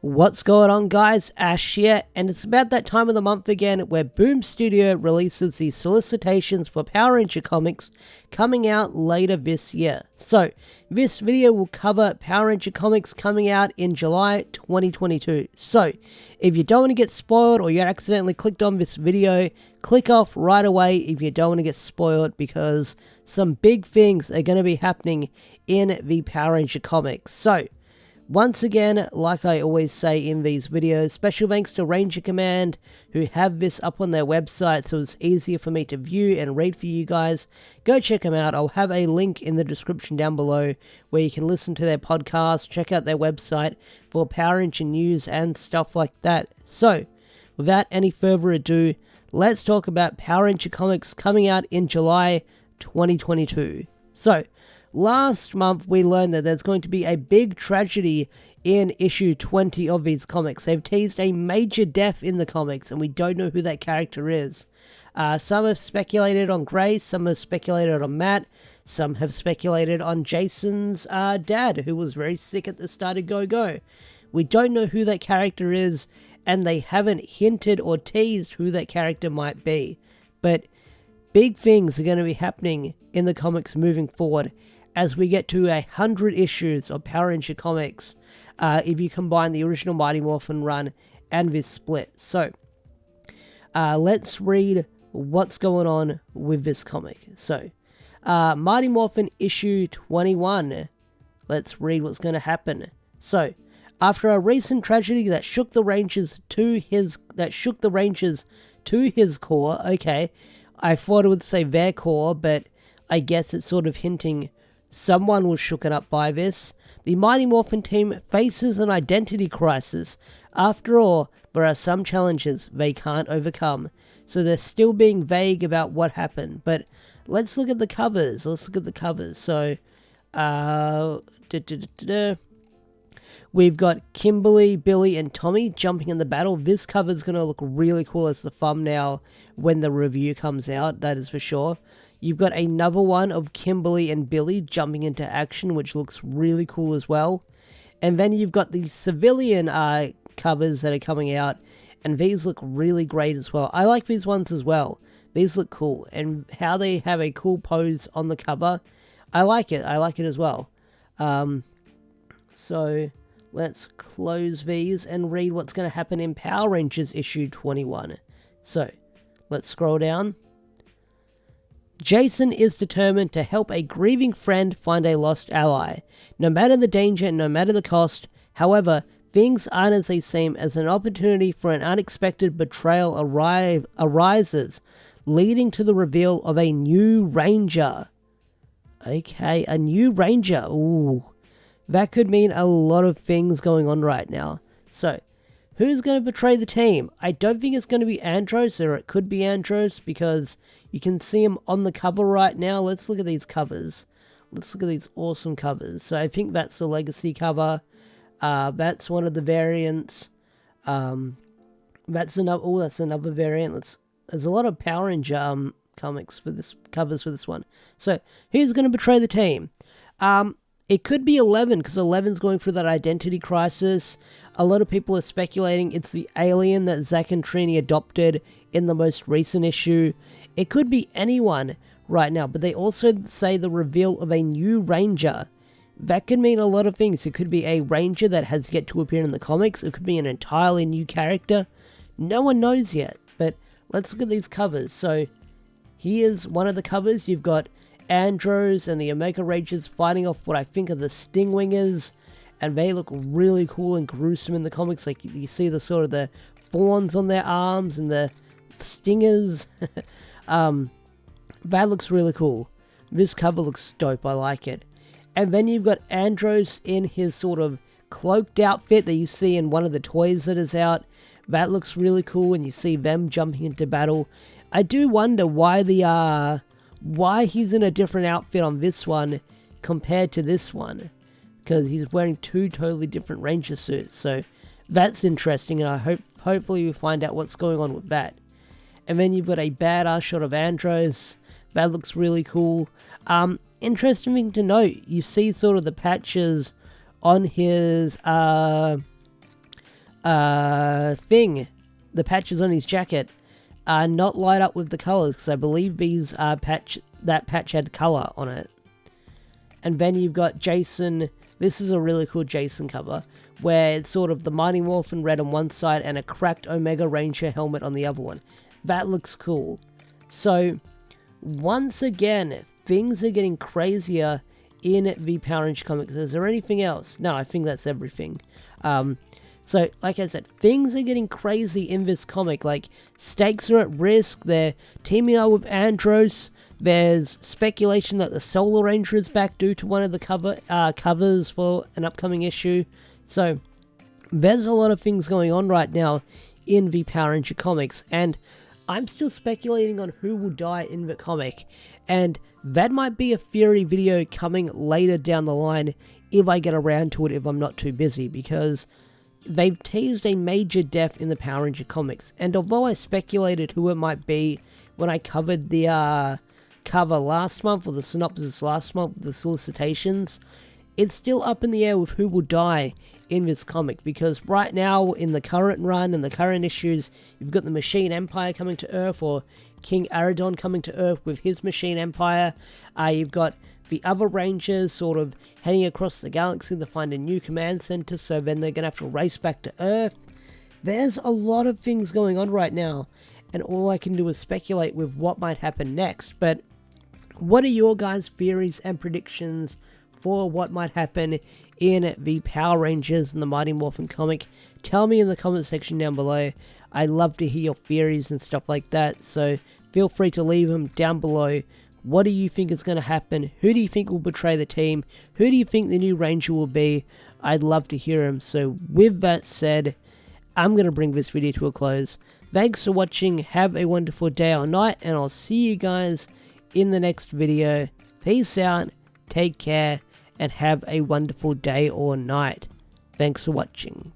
What's going on, guys? Ash here, and it's about that time of the month again where Boom Studio releases the solicitations for Power Ranger comics coming out later this year. So, this video will cover Power Ranger comics coming out in July 2022. So, if you don't want to get spoiled or you accidentally clicked on this video, click off right away if you don't want to get spoiled, because some big things are going to be happening in the Power Ranger comics. So, once again, like I always say in these videos, special thanks to Ranger Command, who have this up on their website so it's easier for me to view and read for you guys. Go check them out. I'll have a link in the description down below where you can listen to their podcast, check out their website for Power Ranger news and stuff like that. So, without any further ado, let's talk about Power Ranger comics coming out in July 2022. So, last month, we learned that there's going to be a big tragedy in issue 20 of these comics. They've teased a major death in the comics, and we don't know who that character is. Some have speculated on Grace, some have speculated on Matt, some have speculated on Jason's dad, who was very sick at the start of Go-Go. We don't know who that character is, and they haven't hinted or teased who that character might be. But big things are going to be happening in the comics moving forward, as we get to 100 issues of Power Ranger comics, if you combine the original Mighty Morphin run and this split. So, let's read what's going on with this comic. So, Mighty Morphin issue 21. Let's read what's going to happen. So, after a recent tragedy that shook the Rangers to his core. Okay, I thought it would say their core, but I guess it's sort of hinting someone was shooken up by this. The Mighty Morphin team faces an identity crisis. After all, there are some challenges they can't overcome, so they're still being vague about what happened. But let's look at the covers. So, we've got Kimberly, Billy, and Tommy jumping in the battle. This cover is going to look really cool as the thumbnail when the review comes out, that is for sure. You've got another one of Kimberly and Billy jumping into action, which looks really cool as well. And then you've got the civilian covers that are coming out, and these look really great as well. I like these ones as well. These look cool, and how they have a cool pose on the cover, I like it as well. So, let's close these and read what's going to happen in Power Rangers issue 21. So, let's scroll down. Jason is determined to help a grieving friend find a lost ally, no matter the danger, no matter the cost. However, things aren't as they seem, as an opportunity for an unexpected betrayal arises, leading to the reveal of a new Ranger. Okay, a new Ranger. Ooh, that could mean a lot of things going on right now. So, who's going to betray the team? I don't think it's going to be Andros, or it could be Andros, because you can see him on the cover right now. Let's look at these covers. Let's look at these awesome covers. So I think that's the Legacy cover. That's one of the variants. That's another variant. There's a lot of Power Ranger comics for this, covers for this one. So who's going to betray the team? It could be 11, because 11's going through that identity crisis. A lot of people are speculating it's the alien that Zack and Trini adopted in the most recent issue. It could be anyone right now, but they also say the reveal of a new Ranger. That could mean a lot of things. It could be a Ranger that has yet to appear in the comics. It could be an entirely new character. No one knows yet, but let's look at these covers. So, here's one of the covers. You've got Andros and the Omega Rangers fighting off what I think are the Stingwingers, and they look really cool and gruesome in the comics. Like, you see the sort of the thorns on their arms and the stingers. That looks really cool. This cover looks dope. I like it. And then you've got Andros in his sort of cloaked outfit that you see in one of the toys that is out. That looks really cool, and you see them jumping into battle. I do wonder why he's in a different outfit on this one compared to this one, because he's wearing two totally different Ranger suits. So that's interesting, and hopefully we find out what's going on with that. And then you've got a badass shot of Andros. That looks really cool. Interesting thing to note, you see sort of the patches on his thing, the patches on his jacket, are not light up with the colors, because I believe these that patch had color on it. And then you've got Jason. This is a really cool Jason cover, where it's sort of the Mighty Morphin red on one side and a cracked Omega Ranger helmet on the other one. That looks cool. So, once again, things are getting crazier in the Power Ranger comics. Is there anything else? No, I think that's everything. So, like I said, things are getting crazy in this comic. Like, stakes are at risk. They're teaming up with Andros. There's speculation that the Solar Ranger is back due to one of the covers for an upcoming issue. So, there's a lot of things going on right now in the Power Ranger comics. And I'm still speculating on who will die in the comic. And that might be a theory video coming later down the line if I get around to it, if I'm not too busy. Because they've teased a major death in the Power Ranger comics. And although I speculated who it might be when I covered the cover last month, or the synopsis last month, the solicitations, it's still up in the air with who will die in this comic, because right now, in the current run, and the current issues, you've got the Machine Empire coming to Earth, or King Aradon coming to Earth with his Machine Empire. You've got the other Rangers sort of heading across the galaxy to find a new command center, so then they're going to have to race back to Earth. There's a lot of things going on right now, and all I can do is speculate with what might happen next. But what are your guys' theories and predictions for what might happen in the Power Rangers and the Mighty Morphin comic? Tell me in the comment section down below. I'd love to hear your theories and stuff like that, so feel free to leave them down below. What do you think is going to happen? Who do you think will betray the team? Who do you think the new Ranger will be? I'd love to hear them. So with that said, I'm going to bring this video to a close. Thanks for watching. Have a wonderful day or night, and I'll see you guys in the next video. Peace out, take care, and have a wonderful day or night. Thanks for watching.